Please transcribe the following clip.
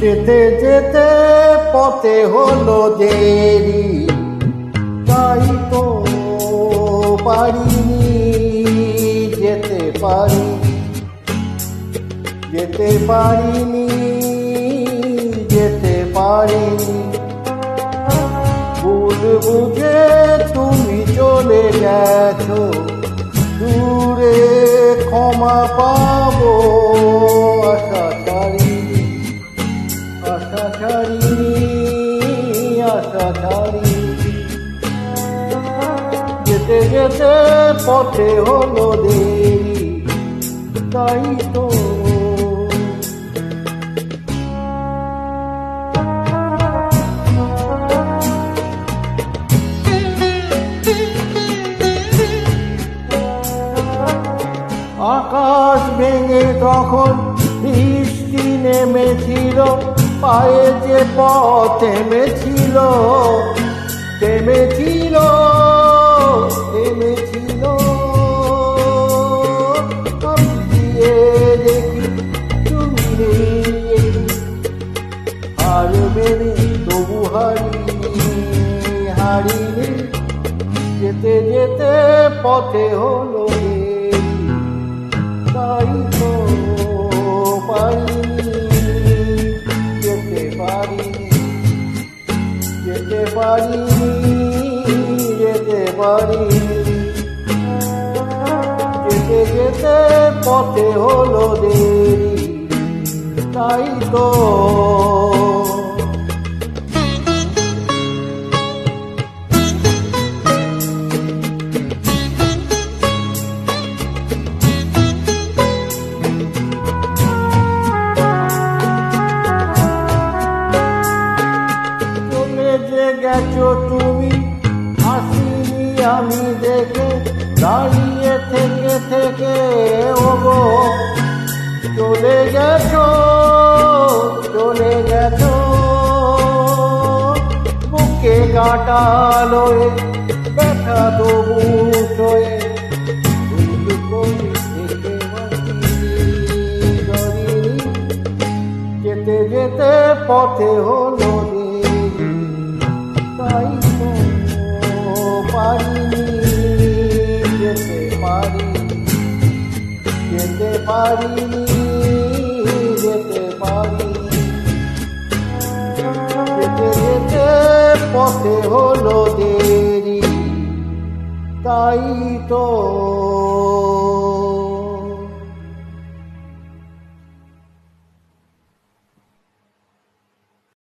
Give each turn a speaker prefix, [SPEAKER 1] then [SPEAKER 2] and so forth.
[SPEAKER 1] যেতে যেতে পথে হলো দেরি, তাই তো পারিনি যেতে পারিনি যেতে পারিনি। ভুল বুঝে তুমি চলে গেছো দূরে, ক্ষমা পাবো আশা ছাড়িনি, আশা ছাড়িনি, আশা ছাড়িনি। যেতে যেতে পথে হলো দেরি, তাই তো আকাশ ভেঙে তখন বৃষ্টি নেমেছিল, পায়ে যে পথ থেমেছিল, থেমেছিল, থেমেছিল। আমি গিয়ে দেখি তুমি নেই, আর মেনে তবু হারিনি। যেতে যেতে পথে হলো তাই তো পারিনি যেতে পারিনি, যেতে পারিনি, যেতে পারিনি। যেতে যেতে পথে হলো দেরি, তাই তো গেছো তুমি, আসিনি আমি দেখে, দাঁড়িয়ে থেকে থেকে ওগো চলে গেছো, চলে গেছো। বুকে কাটা লয়ে ব্যথা তবু সয়ে, যেতে যেতে পথে হলো তাই তো পারিনি যেতে পারিনি, যেতে পারিনি, যেতে পারিনি। যেতে যেতে পথে হলো দেরি, তাই তো